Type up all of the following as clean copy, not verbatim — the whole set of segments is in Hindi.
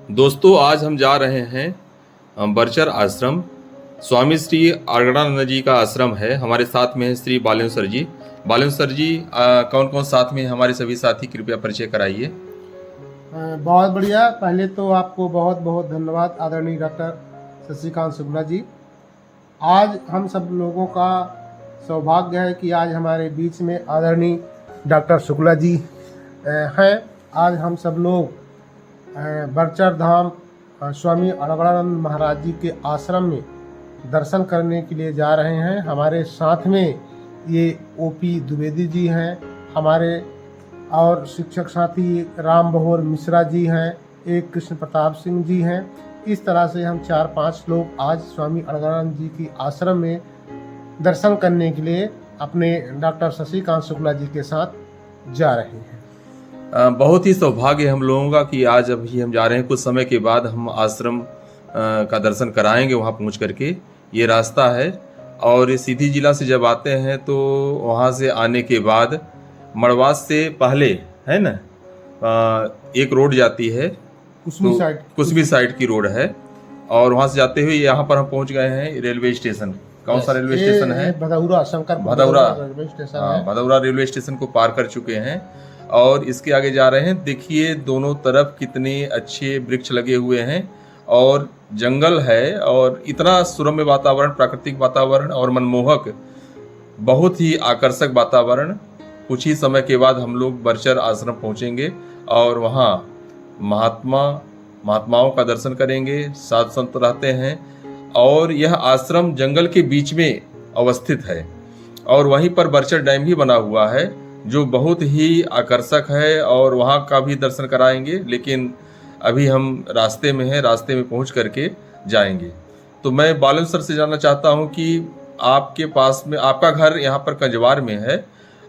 दोस्तों, आज हम जा रहे हैं बरचर आश्रम। स्वामी श्री अर्गणानंद जी का आश्रम है। हमारे साथ में है श्री बालेन्द्र सर जी। बालेन्द्र सर जी, कौन कौन साथ में हमारे सभी साथी, कृपया परिचय कराइए। बहुत बढ़िया। पहले तो आपको बहुत बहुत धन्यवाद आदरणीय डॉक्टर शशिकांत शुक्ला जी। आज हम सब लोगों का सौभाग्य है कि आज हमारे बीच में आदरणीय डॉक्टर शुक्ला जी हैं। आज हम सब लोग बरचर धाम स्वामी अर्गणानंद महाराज जी के आश्रम में दर्शन करने के लिए जा रहे हैं। हमारे साथ में ये ओपी द्विवेदी जी हैं, हमारे और शिक्षक साथी राम बहोर मिश्रा जी हैं, एक कृष्ण प्रताप सिंह जी हैं। इस तरह से हम 4-5 लोग आज स्वामी अर्गणानंद जी की आश्रम में दर्शन करने के लिए अपने डॉक्टर शशिकांत शुक्ला जी के साथ जा रहे हैं। बहुत ही सौभाग्य हम लोगों का कि आज अभी हम जा रहे हैं। कुछ समय के बाद हम आश्रम का दर्शन कराएंगे वहाँ पहुँच करके। ये रास्ता है और सीधी जिला से जब आते हैं तो वहाँ से आने के बाद मड़वास से पहले है ना एक रोड जाती है, कुसमी साइड की रोड है। और वहाँ से जाते हुए यहाँ पर हम पहुँच गए हैं रेलवे स्टेशन। कौन सा रेलवे स्टेशन है? भदौरा रेलवे स्टेशन है। भदौरा रेलवे स्टेशन को पार कर चुके हैं और इसके आगे जा रहे हैं। देखिए दोनों तरफ कितने अच्छे वृक्ष लगे हुए हैं और जंगल है और इतना सुरम्य वातावरण, प्राकृतिक वातावरण और मनमोहक, बहुत ही आकर्षक वातावरण। कुछ ही समय के बाद हम लोग बरचर आश्रम पहुंचेंगे और वहाँ महात्माओं का दर्शन करेंगे। साधु संत रहते हैं और यह आश्रम जंगल के बीच में अवस्थित है और वहीं पर बरचर डैम भी बना हुआ है जो बहुत ही आकर्षक है और वहाँ का भी दर्शन कराएंगे। लेकिन अभी हम रास्ते में हैं, रास्ते में पहुँच करके जाएंगे। तो मैं बालेन्द्र सर से जानना चाहता हूँ कि आपके पास में, आपका घर यहाँ पर कंजवार में है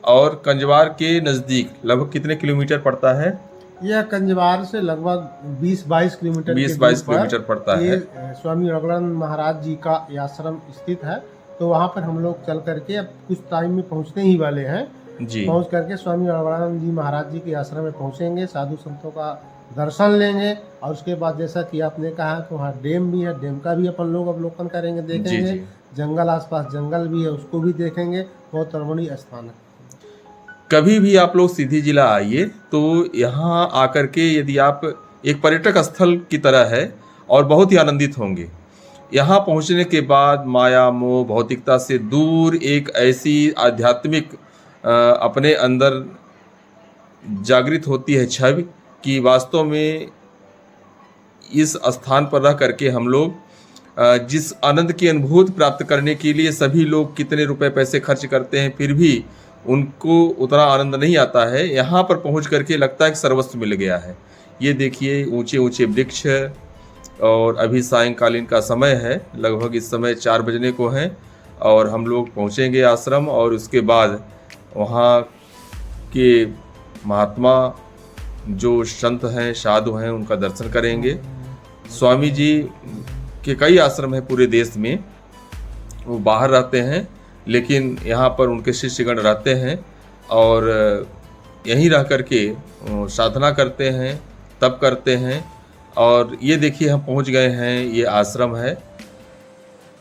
और कंजवार के नज़दीक लगभग कितने किलोमीटर पड़ता है? यह कंजवार से लगभग 20-22 किलोमीटर 20-22 किलोमीटर पड़ता है। स्वामी अर्गणानंद महाराज जी का आश्रम स्थित है। तो वहाँ पर हम लोग चल करके अब कुछ टाइम में पहुँचने ही वाले हैं जी। पहुँच करके स्वामी अर्गणानंद जी महाराज जी के आश्रम में पहुँचेंगे, साधु संतों का दर्शन लेंगे और उसके बाद जैसा कि आपने कहा कि वहाँ डैम भी है, डैम का भी अपन लोग अवलोकन करेंगे, देखेंगे जी। जंगल, आसपास जंगल भी है, उसको भी देखेंगे। बहुत रमणीय स्थान है। कभी भी आप लोग सीधी जिला आइए तो यहाँ आकर के यदि आप, एक पर्यटक स्थल की तरह है और बहुत ही आनंदित होंगे। यहाँ पहुँचने के बाद माया मोह भौतिकता से दूर एक ऐसी आध्यात्मिक अपने अंदर जागृत होती है छवि कि वास्तव में इस स्थान पर रह करके हम लोग जिस आनंद की अनुभूति प्राप्त करने के लिए सभी लोग कितने रुपए पैसे खर्च करते हैं, फिर भी उनको उतना आनंद नहीं आता है। यहाँ पर पहुँच करके लगता है कि सर्वस्व मिल गया है। ये देखिए ऊंचे ऊंचे वृक्ष और अभी सायंकालीन का समय है, लगभग इस समय 4 बजने को है और हम लोग पहुँचेंगे आश्रम और उसके बाद वहाँ के महात्मा जो संत हैं, साधु हैं, उनका दर्शन करेंगे। स्वामी जी के कई आश्रम हैं पूरे देश में, वो बाहर रहते हैं लेकिन यहाँ पर उनके शिष्यगण रहते हैं और यहीं रह करके साधना करते हैं, तप करते हैं। और ये देखिए हम पहुँच गए हैं, ये आश्रम है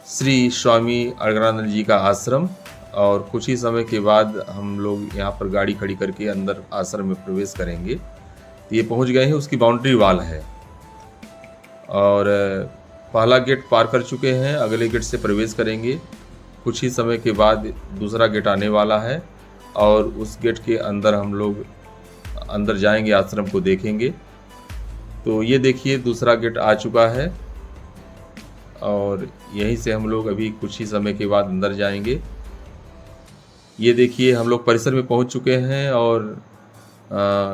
श्री स्वामी अर्गणानंद जी का आश्रम। और कुछ ही समय के बाद हम लोग यहाँ पर गाड़ी खड़ी करके अंदर आश्रम में प्रवेश करेंगे। तो ये पहुँच गए हैं, उसकी बाउंड्री वाल है और पहला गेट पार कर चुके हैं, अगले गेट से प्रवेश करेंगे। कुछ ही समय के बाद दूसरा गेट आने वाला है और उस गेट के अंदर हम लोग अंदर जाएंगे, आश्रम को देखेंगे। तो ये देखिए दूसरा गेट आ चुका है और यहीं से हम लोग अभी कुछ ही समय के बाद अंदर जाएंगे। ये देखिए हम लोग परिसर में पहुंच चुके हैं और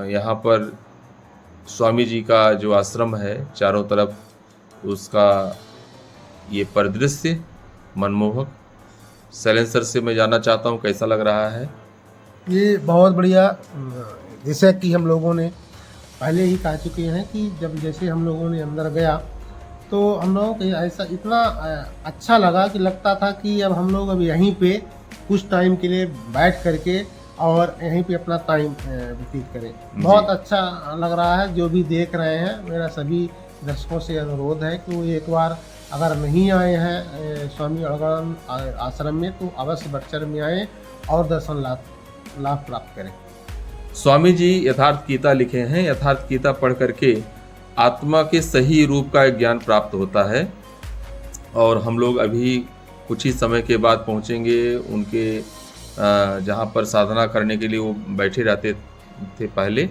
यहाँ पर स्वामी जी का जो आश्रम है चारों तरफ उसका ये परिदृश्य मनमोहक। सैलेंसर से मैं जानना चाहता हूँ कैसा लग रहा है? ये बहुत बढ़िया। जैसे कि हम लोगों ने पहले ही कह चुके हैं कि जब जैसे हम लोगों ने अंदर गया तो हम लोगों को ऐसा इतना अच्छा लगा कि लगता था कि अब हम लोग अब यहीं पे कुछ टाइम के लिए बैठ करके और यहीं पे अपना टाइम व्यतीत करें। बहुत अच्छा लग रहा है। जो भी देख रहे हैं, मेरा सभी दर्शकों से अनुरोध है कि वो एक बार अगर नहीं आए हैं स्वामी अड़गड़ानंद आश्रम में तो अवश्य बड़चर में आए और दर्शन लाभ प्राप्त करें। स्वामी जी यथार्थ गीता लिखे हैं। यथार्थ गीता पढ़ करके आत्मा के सही रूप का ज्ञान प्राप्त होता है। और हम लोग अभी कुछ ही समय के बाद पहुंचेंगे उनके जहां पर साधना करने के लिए वो बैठे रहते थे पहले,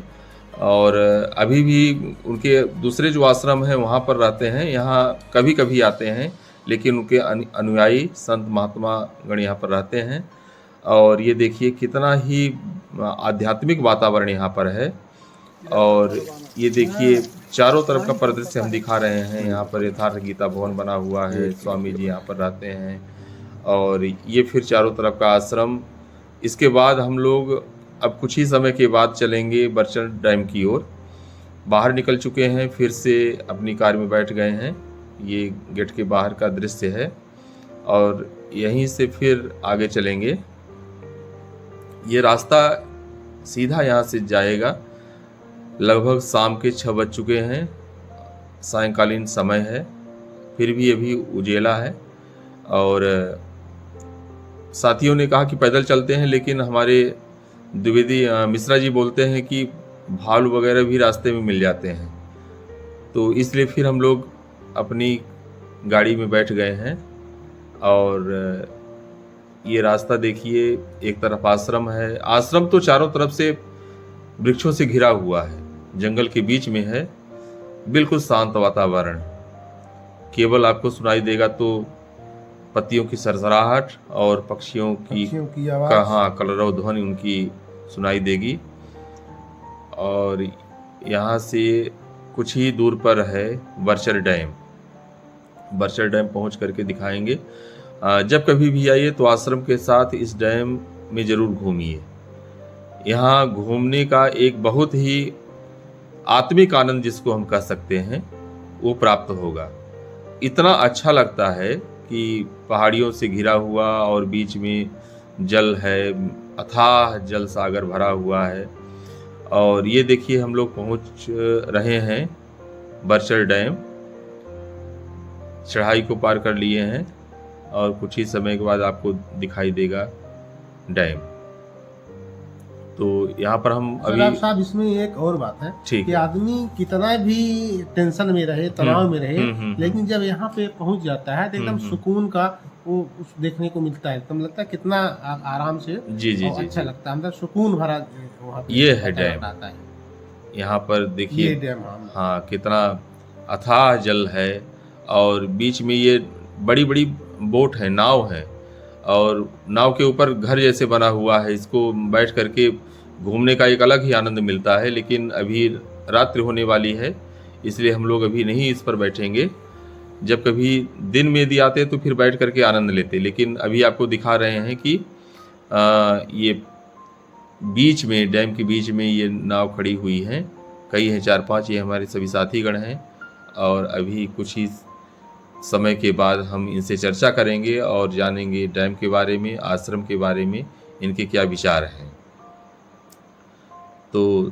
और अभी भी उनके दूसरे जो आश्रम हैं वहाँ पर रहते हैं। यहाँ कभी कभी आते हैं, लेकिन उनके अनुयायी संत महात्मा गण यहाँ पर रहते हैं। और ये देखिए कितना ही आध्यात्मिक वातावरण यहाँ पर है। और ये देखिए चारों तरफ का परिदृश्य हम दिखा रहे हैं। यहाँ पर यथार्थ गीता भवन बना हुआ है, स्वामी जी यहाँ पर रहते हैं, और ये फिर चारों तरफ का आश्रम। इसके बाद हम लोग अब कुछ ही समय के बाद चलेंगे बड़चर डैम की ओर। बाहर निकल चुके हैं, फिर से अपनी कार में बैठ गए हैं। ये गेट के बाहर का दृश्य है, और यहीं से फिर आगे चलेंगे। ये रास्ता सीधा यहाँ से जाएगा। लगभग शाम के 6 बज चुके हैं, सायंकालीन समय है, फिर भी अभी उजेला है। और साथियों ने कहा कि पैदल चलते हैं, लेकिन हमारे द्विवेदी मिश्रा जी बोलते हैं कि भालू वगैरह भी रास्ते में मिल जाते हैं, तो इसलिए फिर हम लोग अपनी गाड़ी में बैठ गए हैं। और ये रास्ता देखिए, एक तरफ आश्रम है। आश्रम तो चारों तरफ से वृक्षों से घिरा हुआ है, जंगल के बीच में है, बिल्कुल शांत वातावरण। केवल आपको सुनाई देगा तो पत्तियों की सरसराहट और पक्षियों की आवाज़, कलरव ध्वनि उनकी सुनाई देगी। और यहाँ से कुछ ही दूर पर है बड़चर डैम। बड़चर डैम पहुँच करके दिखाएंगे। जब कभी भी आइए तो आश्रम के साथ इस डैम में ज़रूर घूमिए। यहाँ घूमने का एक बहुत ही आत्मिक आनंद, जिसको हम कह सकते हैं, वो प्राप्त होगा। इतना अच्छा लगता है कि पहाड़ियों से घिरा हुआ और बीच में जल है, अथाह जल सागर भरा हुआ है। और ये देखिए हम लोग पहुंच रहे हैं बड़चर डैम। चढ़ाई को पार कर लिए हैं और कुछ ही समय के बाद आपको दिखाई देगा डैम। तो यहाँ पर हम अभी साहब, इसमें एक और बात है कि है। आदमी कितना भी टेंशन में रहे, तनाव में रहे, लेकिन जब यहाँ पे पहुँच जाता है तो एकदम सुकून का वो देखने को मिलता है। एकदम लगता है कितना आराम से जी अच्छा लगता है, मतलब सुकून भरा वहाँ पे ये है डैम। यहाँ पर देखिए डैम, हाँ, कितना अथाह जल है। और बीच में ये बड़ी बड़ी बोट है, नाव है, और नाव के ऊपर घर जैसे बना हुआ है। इसको बैठ करके घूमने का एक अलग ही आनंद मिलता है। लेकिन अभी रात्रि होने वाली है, इसलिए हम लोग अभी नहीं इस पर बैठेंगे। जब कभी दिन में यदि आते तो फिर बैठ करके आनंद लेते। लेकिन अभी आपको दिखा रहे हैं कि ये बीच में, डैम के बीच में ये नाव खड़ी हुई हैं। कई हैं, 4-5। ये हमारे सभी साथीगण हैं। और अभी कुछ ही समय के बाद हम इनसे चर्चा करेंगे और जानेंगे डैम के बारे में, आश्रम के बारे में, इनके क्या विचार हैं। तो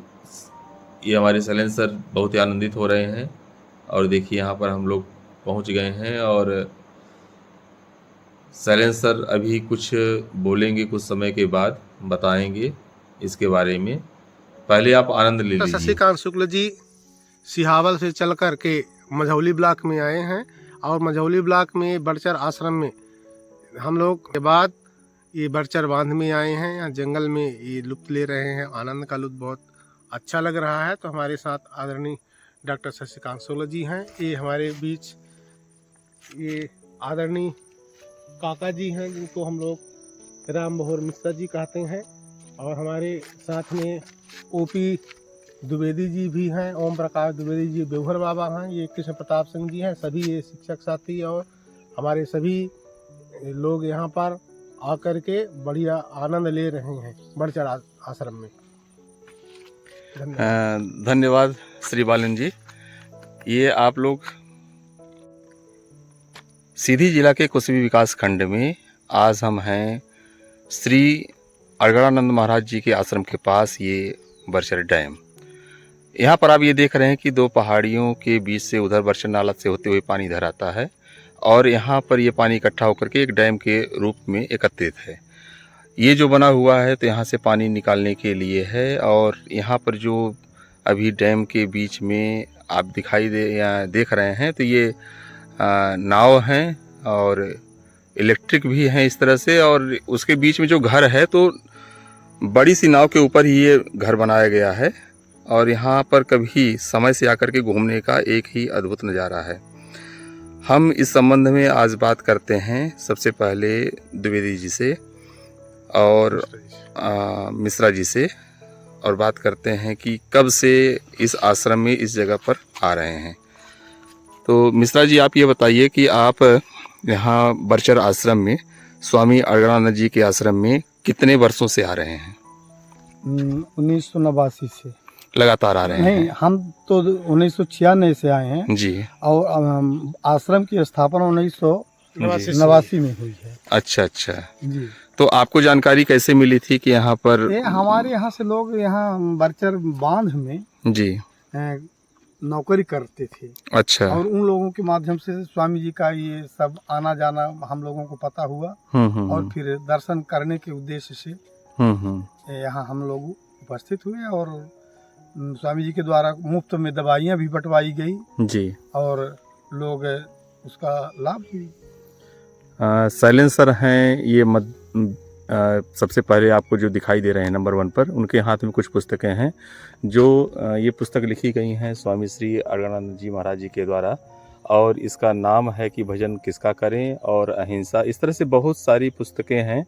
ये हमारे शैलेंद्र सर बहुत ही आनंदित हो रहे हैं। और देखिए यहाँ पर हम लोग पहुँच गए हैं, और शैलेंद्र सर अभी कुछ बोलेंगे, कुछ समय के बाद बताएंगे इसके बारे में। पहले आप आनंद ले लीजिए। शशिकांत शुक्ल जी सिहावल से चल कर के मझौली ब्लॉक में आए हैं, और मझौली ब्लॉक में बड़चर आश्रम में हम लोग के बाद ये बड़चर बांध में आए हैं। यहाँ जंगल में ये लुत्फ ले रहे हैं, आनंद का लुत्फ बहुत अच्छा लग रहा है। तो हमारे साथ आदरणीय डॉक्टर शशिकांत शुक्ल जी हैं, ये हमारे बीच ये आदरणीय काका जी हैं, जिनको हम लोग राम बहोर मिश्रा जी कहते हैं। और हमारे साथ में ओपी द्विवेदी जी भी हैं, ओम प्रकाश द्विवेदी जी बेघर बाबा हैं, ये कृष्ण प्रताप सिंह जी हैं। सभी ये शिक्षक साथी और हमारे सभी लोग यहाँ पर आकर के बढ़िया आनंद ले रहे हैं बड़चर आश्रम में। धन्यवाद श्री बालन जी। ये आप लोग सीधी जिला के कुसबी विकास खंड में, आज हम हैं श्री अड़गड़ानंद महाराज जी के आश्रम के पास ये बरछर डैम। यहाँ पर आप ये देख रहे हैं कि दो पहाड़ियों के बीच से उधर बरछर नाला से होते हुए पानी इधर आता है और यहाँ पर ये पानी इकट्ठा होकर के एक डैम के रूप में एकत्रित है। ये जो बना हुआ है तो यहाँ से पानी निकालने के लिए है और यहाँ पर जो अभी डैम के बीच में आप देख रहे हैं तो ये नाव हैं और इलेक्ट्रिक भी हैं इस तरह से, और उसके बीच में जो घर है तो बड़ी सी नाव के ऊपर ही ये घर बनाया गया है और यहाँ पर कभी समय से आकर के घूमने का एक ही अद्भुत नज़ारा है। हम इस संबंध में आज बात करते हैं सबसे पहले द्विवेदी जी से और मिश्रा जी से, और बात करते हैं कि कब से इस आश्रम में इस जगह पर आ रहे हैं। तो मिश्रा जी आप ये बताइए कि आप यहाँ बरछर आश्रम में स्वामी अड़गड़ानंद जी के आश्रम में कितने वर्षों से आ रहे हैं? 1989 से लगातार आ रहे हैं? नहीं, हम तो 1996 से आए हैं जी। और आश्रम की स्थापना 1989 में हुई है। अच्छा अच्छा जी। तो आपको जानकारी कैसे मिली थी कि यहाँ पर? हमारे यहाँ से लोग यहाँ बरछर बांध में जी नौकरी करते थे। अच्छा। और उन लोगों के माध्यम से स्वामी जी का ये सब आना जाना हम लोगों को पता हुआ और फिर दर्शन करने के उद्देश्य से यहाँ हम लोग उपस्थित हुए और स्वामी जी के द्वारा मुफ्त में दवाइयाँ भी बंटवाई गई जी और लोग उसका लाभ भी। साइलेंसर हैं ये सबसे पहले आपको जो दिखाई दे रहे हैं नंबर 1 पर, उनके हाथ में कुछ पुस्तकें हैं जो ये पुस्तक लिखी गई हैं स्वामी श्री अड़गड़ानंद जी महाराज जी के द्वारा, और इसका नाम है कि भजन किसका करें और अहिंसा, इस तरह से बहुत सारी पुस्तकें हैं।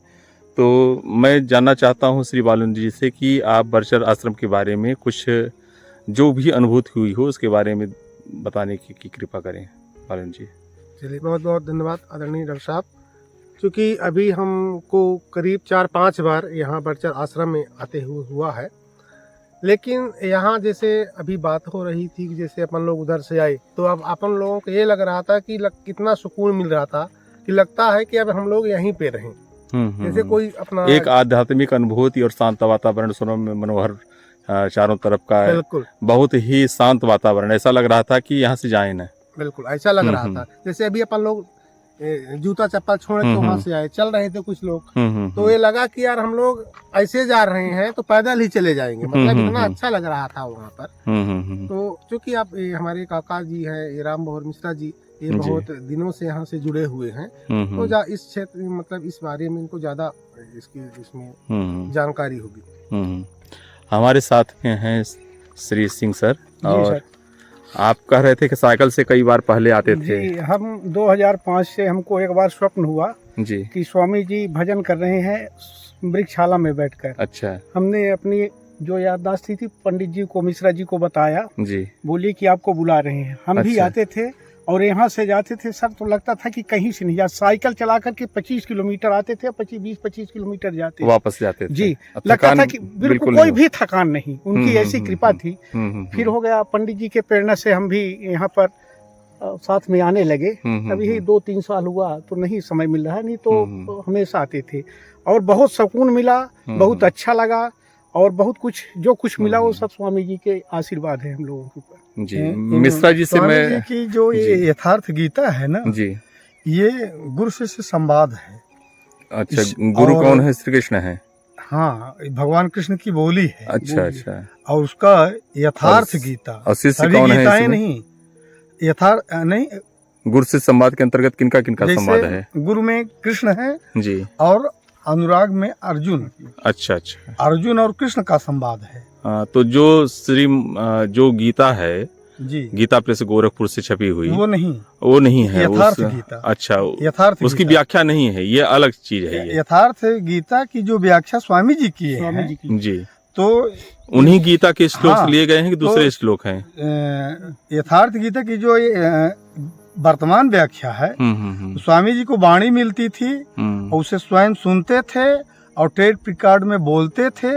तो मैं जानना चाहता हूं श्री बालन जी से कि आप बरछर आश्रम के बारे में कुछ जो भी अनुभूति हुई हो उसके बारे में बताने की कृपा करें बालन जी। चलिए, बहुत बहुत धन्यवाद आदरणीय डॉक्टर साहब। क्योंकि अभी हमको करीब 4-5 बार यहाँ बरछर आश्रम में आते हुए हुआ है, लेकिन यहाँ जैसे अभी बात हो रही थी कि जैसे अपन लोग उधर से आए तो अब अपन लोगों को ये लग रहा था कि कितना सुकून मिल रहा था कि लगता है कि अब हम लोग यहीं पे रहें। जैसे कोई अपना एक आध्यात्मिक अनुभूति और शांत वातावरण, सुनो में मनोहर चारों तरफ का है, बिल्कुल बहुत ही शांत वातावरण, ऐसा लग रहा था कि यहाँ से जाए ना। बिल्कुल ऐसा लग रहा था जैसे अभी अपन लोग जूता चप्पल छोड़ के वहाँ से आए, चल रहे थे कुछ लोग, तो ये लगा कि यार हम लोग ऐसे जा रहे हैं तो पैदल ही चले जाएंगे, मतलब इतना अच्छा लग रहा था वहाँ पर। तो चूंकि आप हमारे काका जी हैं राम बहोर मिश्रा जी, ये बहुत दिनों से यहाँ से जुड़े हुए हैं, तो इस क्षेत्र में मतलब इस बारे में इनको ज्यादा इसमें जानकारी होगी। हमारे साथ में हैं श्री सिंह सर, और आप कह रहे थे कि साइकिल से कई बार पहले आते थे। जी, हम 2005 से हमको एक बार स्वप्न हुआ जी कि स्वामी जी भजन कर रहे हैं वृक्षशाला में बैठकर। अच्छा। हमने अपनी जो याददाश्त थी पंडित जी को, मिश्रा जी को बताया जी, बोली कि आपको बुला रहे हैं। हम भी आते थे और यहाँ से जाते थे सर, तो लगता था कि कहीं से नहीं जा, साइकिल चला करके 25 किलोमीटर आते थे, 20-25 किलोमीटर जाते वापस जाते थे। जी, लगता था कि बिल्कुल कोई भी थकान नहीं, उनकी ऐसी कृपा थी। फिर हो गया पंडित जी के प्रेरणा से हम भी यहाँ पर साथ में आने लगे। अभी ही 2-3 साल हुआ तो नहीं समय मिल रहा है, नहीं तो हमेशा आते थे और बहुत सुकून मिला, बहुत अच्छा लगा और बहुत कुछ जो कुछ मिला वो सब स्वामी जी के आशीर्वाद है हम लोगों के ऊपर। जी, मिश्रा जी से मैं जी की जो ये यथार्थ गीता है ना जी, ये गुरु शिष्य संवाद है। अच्छा, गुरु कौन है? श्री कृष्ण है? हाँ, भगवान कृष्ण की बोली है। अच्छा अच्छा। और उसका यथार्थ गीता, और शिष्य कौन है इसमें? नहीं, यथार्थ नहीं, गुरु शिष्य संवाद के अंतर्गत किनका किनका संवाद है? गुरु में कृष्ण है जी, और अनुराग में अर्जुन। अच्छा अच्छा। अर्जुन और कृष्ण का संवाद है। तो जो गीता है जी, गीता प्रेस गोरखपुर से छपी हुई, वो नहीं है यथार्थ गीता। अच्छा, यथार्थ उसकी व्याख्या नहीं है, ये अलग चीज है। ये यथार्थ गीता की जो व्याख्या स्वामी जी की है जी, तो उन्हीं गीता के श्लोक हाँ, लिए गए हैं कि दूसरे श्लोक हैं? यथार्थ गीता की जो वर्तमान व्याख्या है, स्वामी जी को वाणी मिलती थी और उसे स्वयं सुनते थे और टेप रिकॉर्ड में बोलते थे,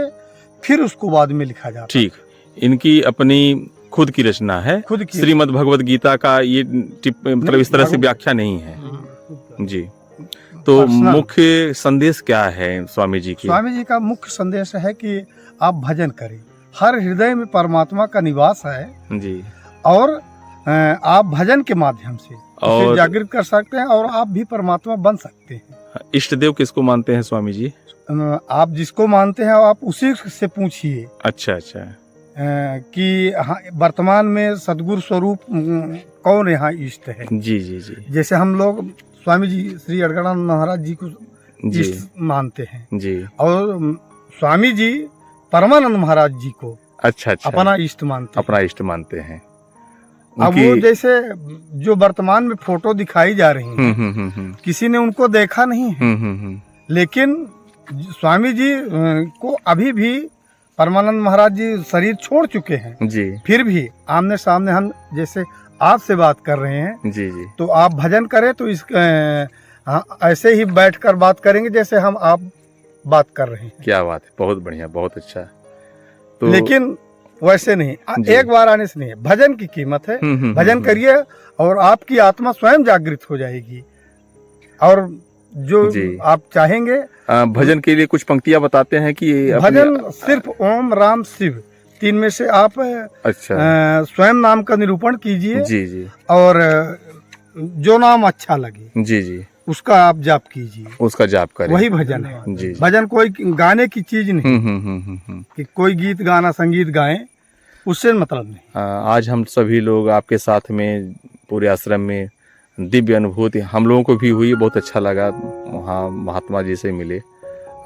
फिर उसको बाद में लिखा जाता। ठीक, इनकी अपनी खुद की रचना है, खुद की। श्रीमद् भगवद गीता का ये मतलब इस तरह से व्याख्या नहीं है जी। तो पर्सनल। मुख्य संदेश क्या है स्वामी जी की? स्वामी जी का मुख्य संदेश है कि आप भजन करें। हर हृदय में परमात्मा का निवास है जी। और आप भजन के माध्यम से उसे और जागृत कर सकते हैं और आप भी परमात्मा बन सकते हैं। इष्ट देव किसको मानते हैं स्वामी जी? आप जिसको मानते हैं आप उसी से पूछिए अच्छा अच्छा। कि हाँ, वर्तमान में सदगुरु स्वरूप कौन यहाँ इष्ट है। जी जी जी जैसे हम लोग स्वामी जी श्री अड़गड़ानंद महाराज जी को जी इष्ट मानते हैं जी। और स्वामी जी परमानंद महाराज जी को अच्छा अच्छा। अपना इष्ट मानते हैं। अपना इष्ट मानते हैं। अब वो जैसे जो वर्तमान में फोटो दिखाई जा रही हैं, किसी ने उनको देखा नहीं है, लेकिन स्वामी जी को अभी भी परमानंद महाराज जी शरीर छोड़ चुके हैं जी। फिर भी आमने सामने हम जैसे आपसे बात कर रहे हैं जी जी। तो आप भजन करें तो इस ऐसे ही बैठकर बात करेंगे जैसे हम आप बात कर रहे हैं। क्या बात है, बहुत बढ़िया, बहुत अच्छा। तो लेकिन वैसे नहीं, जी। एक बार आने से नहीं है। भजन की कीमत है। भजन करिए और आपकी आत्मा स्वयं जागृत हो जाएगी और जो जी। आप चाहेंगे। भजन के लिए कुछ पंक्तियां बताते हैं कि भजन सिर्फ ओम राम शिव 3 में से आप अच्छा स्वयं नाम का निरूपण कीजिए जी जी और जो नाम अच्छा लगे जी जी उसका आप जाप कीजिए, उसका जाप करें। वही भजन है। जी जी। भजन कोई गाने की चीज नहीं कि कोई गीत गाना संगीत गाएं, उससे मतलब नहीं। आज हम सभी लोग आपके साथ में पूरे आश्रम में दिव्य अनुभूति हम लोगों को भी हुई, बहुत अच्छा लगा। वहाँ महात्मा जी से मिले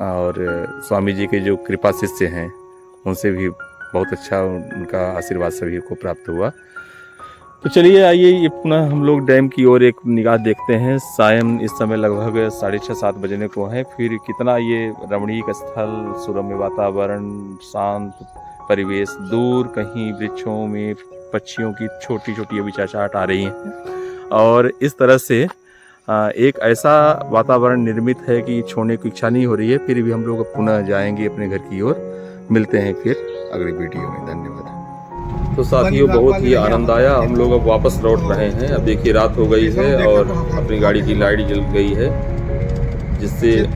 और स्वामी जी के जो कृपा शिष्य हैं उनसे भी बहुत अच्छा उनका आशीर्वाद सभी को प्राप्त हुआ। तो चलिए आइए ये पुनः हम लोग डैम की ओर एक निगाह देखते हैं। सायं इस समय लगभग 6:30-7 बजने को है। फिर कितना ये रमणीक स्थल, सुरम्य वातावरण, शांत परिवेश, दूर कहीं वृक्षों में पक्षियों की छोटी छोटी अभी चहचहाट आ रही हैं और इस तरह से एक ऐसा वातावरण निर्मित है कि छोड़ने की इच्छा नहीं हो रही है। फिर भी हम लोग पुनः जाएंगे अपने घर की ओर। मिलते हैं फिर अगली वीडियो में। धन्यवाद। तो साथियों, बहुत ही आनंद आया। हम लोग अब वापस लौट रहे हैं। अब देखिए रात हो गई है और अपनी गाड़ी की लाइट जल गई है, जिससे